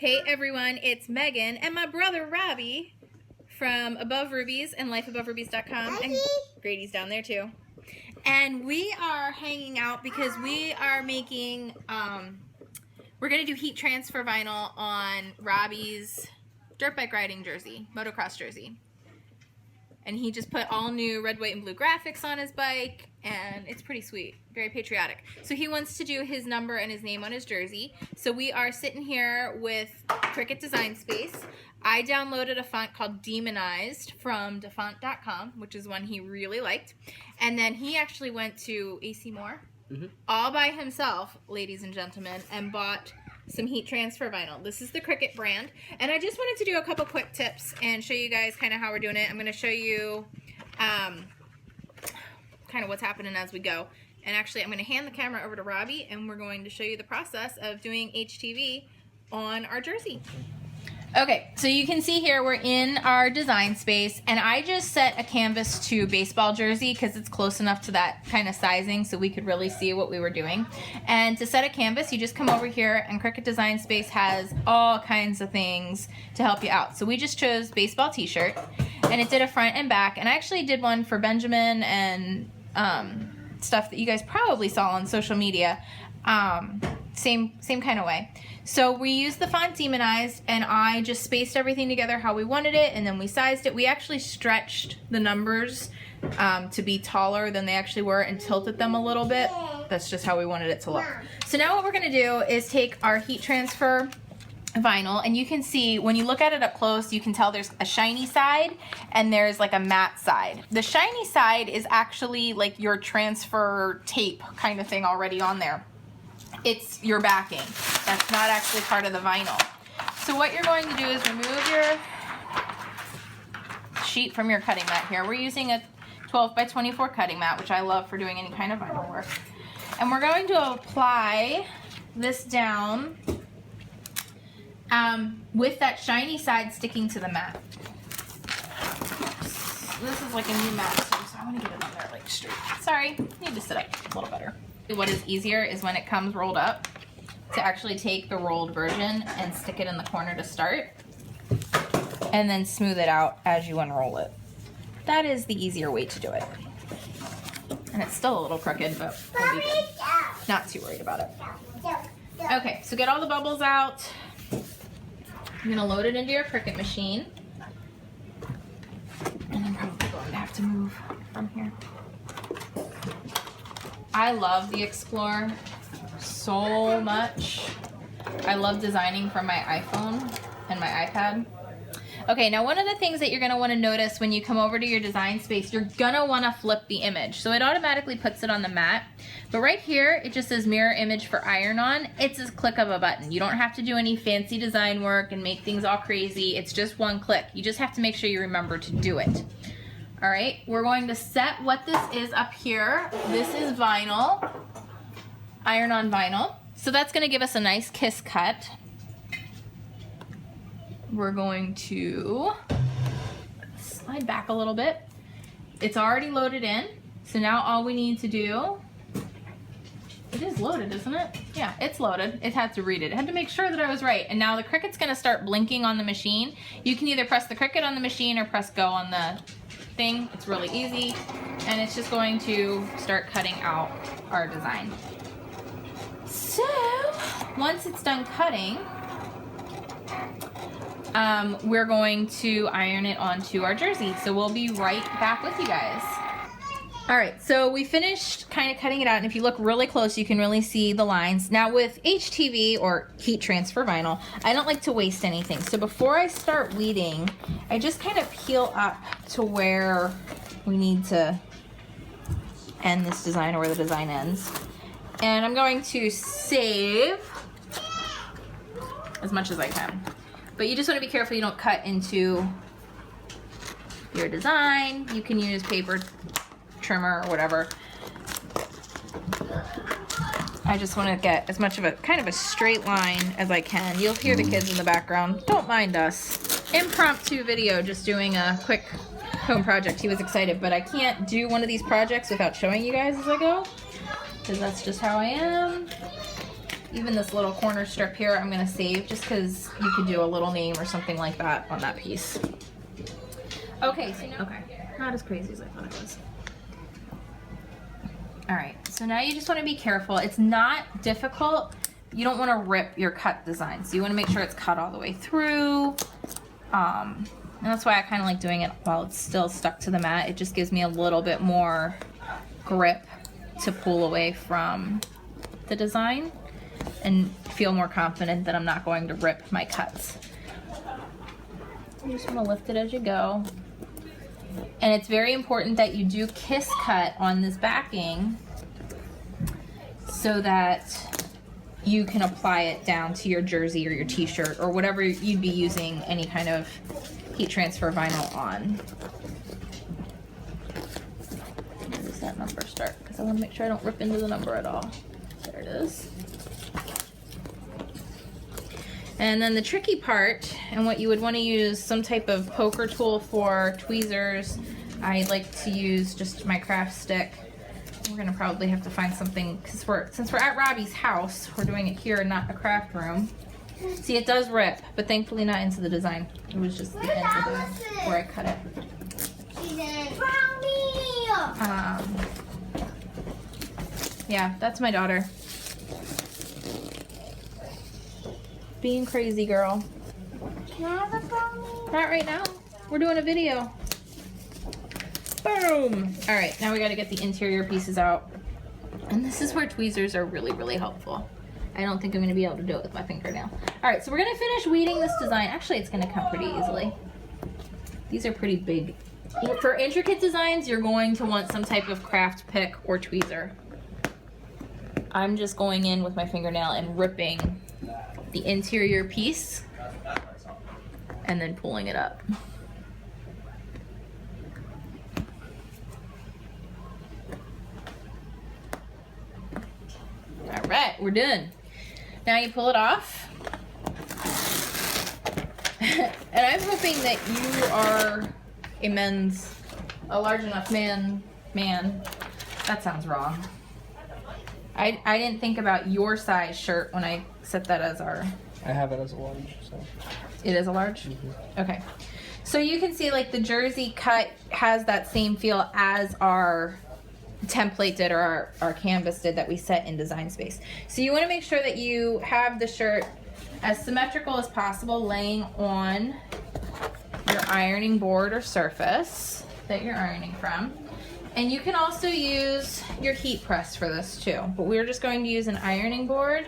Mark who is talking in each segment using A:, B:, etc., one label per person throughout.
A: Hey everyone, it's Megan and my brother Robbie from Above Rubies and lifeaboverubies.com, and Grady's down there too. And we are hanging out because we are making, we're going to do heat transfer vinyl on Robbie's dirt bike riding jersey, motocross jersey. And he just put all new red, white, and blue graphics on his bike, and it's pretty sweet, very patriotic. So he wants to do his number and his name on his jersey. So we are sitting here with Cricut Design Space. I downloaded a font called Demonized from dafont.com, which is one he really liked. And then he actually went to AC Moore all by himself, ladies and gentlemen, and bought some heat transfer vinyl. This is the Cricut brand, and I just wanted to do a couple quick tips and show you guys kind of how we're doing it. I'm going to show you kind of what's happening as we go, and actually I'm going to hand the camera over to Robbie and we're going to show you the process of doing HTV on our jersey. Okay, so you can see here we're in our design space, and I just set a canvas to baseball jersey because it's close enough to that kind of sizing so we could really see what we were doing. And to set a canvas, you just come over here, and Cricut Design Space has all kinds of things to help you out. So we just chose baseball t-shirt, and it did a front and back, and I actually did one for Benjamin and stuff that you guys probably saw on social media. Same kind of way. So we used the font Demonized, and I just spaced everything together how we wanted it, and then we sized it. We actually stretched the numbers to be taller than they actually were and tilted them a little bit. That's just how we wanted it to look. So now what we're going to do is take our heat transfer vinyl, and you can see when you look at it up close, you can tell there's a shiny side and there's like a matte side. The shiny side is actually like your transfer tape kind of thing already on there. It's your backing. That's not actually part of the vinyl. So what you're going to do is remove your sheet from your cutting mat here. We're using a 12 by 24 cutting mat, which I love for doing any kind of vinyl work. And we're going to apply this down with that shiny side sticking to the mat. This is like a new mat too, so I want to get it on there like straight. Sorry, need to sit up a little better. What is easier is when it comes rolled up to actually take the rolled version and stick it in the corner to start and then smooth it out as you unroll it. That is the easier way to do it. And it's still a little crooked, but we'll be good. Not too worried about it. Okay, so get all the bubbles out. You're gonna load it into your Cricut machine. And I'm probably going to have to move from here. I love the Explorer so much. I love designing from my iPhone and my iPad. Okay, now one of the things that you're going to want to notice when you come over to your design space, you're going to want to flip the image. So it automatically puts it on the mat. But right here, it just says mirror image for iron on. It's a click of a button. You don't have to do any fancy design work and make things all crazy. It's just one click. You just have to make sure you remember to do it. All right, we're going to set what this is up here. This is vinyl, iron on vinyl. So that's gonna give us a nice kiss cut. We're going to slide back a little bit. It's already loaded in. So now all we need to do, it is loaded, isn't it? Yeah, it's loaded. It had to read it. It had to make sure that I was right. And now the Cricut's gonna start blinking on the machine. You can either press the Cricut on the machine or press go on the thing. It's really easy, and it's just going to start cutting out our design. So once it's done cutting, we're going to iron it onto our jersey. So we'll be right back with you guys. All right, so we finished kind of cutting it out, and if you look really close, you can really see the lines. Now with HTV, or heat transfer vinyl, I don't like to waste anything. So before I start weeding, I just kind of peel up to where we need to end this design, or where the design ends. And I'm going to save as much as I can. But you just want to be careful you don't cut into your design. You can use paper trimmer or whatever. I just want to get as much of a kind of a straight line as I can. You'll hear the kids in the background. Don't mind us. Impromptu video, just doing a quick home project. He was excited, but I can't do one of these projects without showing you guys as I go, because that's just how I am. Even this little corner strip here I'm gonna save just because you could do a little name or something like that on that piece. Okay, so now, not as crazy as I thought it was. All right, so now you just wanna be careful. It's not difficult. You don't wanna rip your cut design. So you wanna make sure it's cut all the way through. And that's why I kinda like doing it while it's still stuck to the mat. It just gives me a little bit more grip to pull away from the design and feel more confident that I'm not going to rip my cuts. You just want to lift it as you go. And it's very important that you do kiss cut on this backing so that you can apply it down to your jersey or your t-shirt or whatever you'd be using any kind of heat transfer vinyl on. Where does that number start? Because I want to make sure I don't rip into the number at all. There it is. And then the tricky part, and what you would want to use some type of poker tool for, tweezers. I like to use just my craft stick. We're gonna probably have to find something, because since we're at Robbie's house, we're doing it here, not a craft room. See, it does rip, but thankfully not into the design. It was just the end of where I cut it. Yeah, that's my daughter. Being crazy, girl. Not right now. We're doing a video. Boom! Alright, now we gotta get the interior pieces out. And this is where tweezers are really, really helpful. I don't think I'm gonna be able to do it with my fingernail. Alright, so we're gonna finish weeding this design. Actually, it's gonna come pretty easily. These are pretty big. For intricate designs, you're going to want some type of craft pick or tweezer. I'm just going in with my fingernail and ripping the interior piece and then pulling it up. All right, we're done. Now you pull it off. And I'm hoping that you are a large enough man. That sounds wrong. I didn't think about your size shirt when I set that as our...
B: I have it as a large, so...
A: It is a large? Okay. So you can see like the jersey cut has that same feel as our template did, or our canvas did that we set in Design Space. So you want to make sure that you have the shirt as symmetrical as possible laying on your ironing board or surface that you're ironing from. And you can also use your heat press for this too, but we're just going to use an ironing board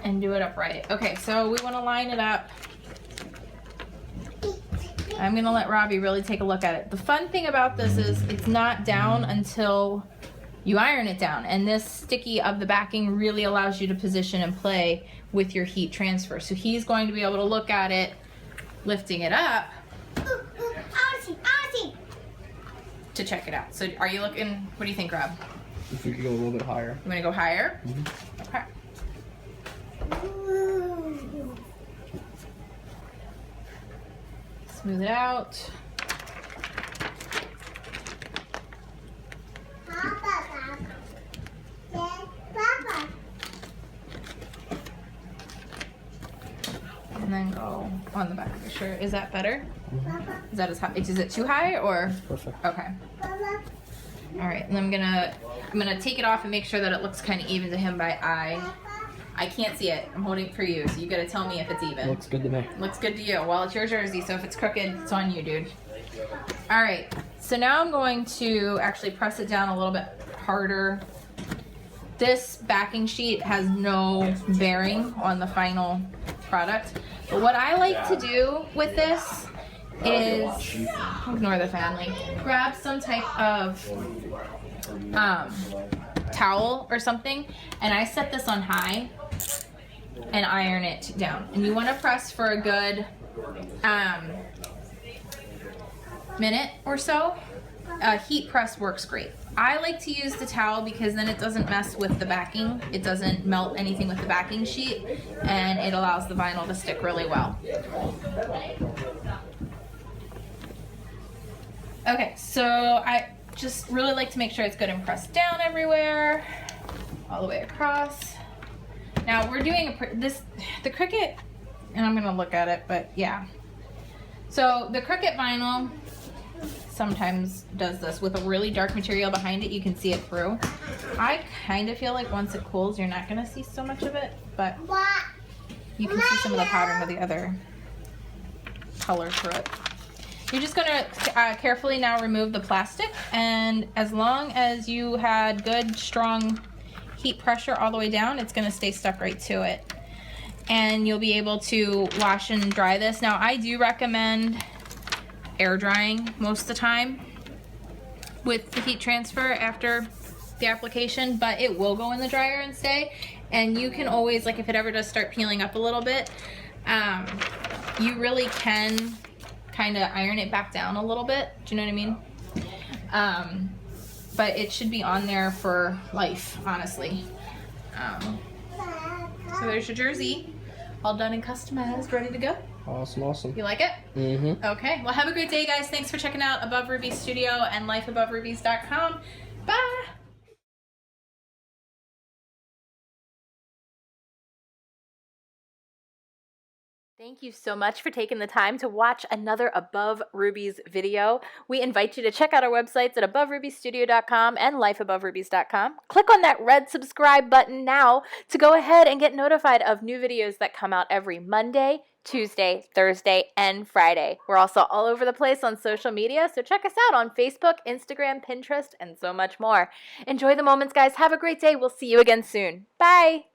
A: and do it upright. Okay, so we want to line it up. I'm gonna let Robbie really take a look at it. The fun thing about this is it's not down until you iron it down, and this sticky of the backing really allows you to position and play with your heat transfer. So he's going to be able to look at it, lifting it up to check it out. So are you looking, what do you think, Rob?
B: If we could go a little bit higher.
A: You wanna go higher?
B: Mm-hmm.
A: Okay. Smooth it out. And then go on the back of the shirt. Is that better?
B: Mm-hmm.
A: Is that as high? Is it too high or?
B: Perfect.
A: Okay. All right, and I'm gonna take it off and make sure that it looks kind of even to him by eye. I can't see it. I'm holding it for you, so you gotta tell me if it's even.
B: Looks good to me.
A: Looks good to you. Well, it's your jersey, so if it's crooked, it's on you, dude. All right, so now I'm going to actually press it down a little bit harder. This backing sheet has no bearing on the final product. But what I like to do with this is, ignore the family, grab some type of towel or something, and I set this on high and iron it down. And you want to press for a good minute or so. Heat press works great. I like to use the towel because then it doesn't mess with the backing. It doesn't melt anything with the backing sheet, and it allows the vinyl to stick really well. Okay, so I just really like to make sure it's good and pressed down everywhere. all the way across. Now we're doing the Cricut, and I'm gonna look at it, but yeah. So the Cricut vinyl sometimes does this with a really dark material behind it. You can see it through. I kind of feel like once it cools, you're not gonna see so much of it, but you can see some of the pattern with the other color through it. You're just gonna carefully now remove the plastic, and as long as you had good, strong heat pressure all the way down, it's gonna stay stuck right to it. And you'll be able to wash and dry this. Now, I do recommend air drying most of the time with the heat transfer after the application, but it will go in the dryer and stay. And you can always, like if it ever does start peeling up a little bit, you really can kind of iron it back down a little bit. Do you know what I mean? But it should be on there for life, honestly. So there's your jersey, all done and customized, ready to go.
B: Awesome, awesome.
A: You like it?
B: Mm-hmm.
A: Okay, well have a great day, guys. Thanks for checking out Above Ruby Studio and lifeaboverubies.com. Bye! Thank you so much for taking the time to watch another Above Rubies video. We invite you to check out our websites at aboverubystudio.com and lifeaboverubies.com. Click on that red subscribe button now to go ahead and get notified of new videos that come out every Monday, Tuesday, Thursday, and Friday. We're also all over the place on social media, so check us out on Facebook, Instagram, Pinterest, and so much more. Enjoy the moments, guys. Have a great day. We'll see you again soon. Bye!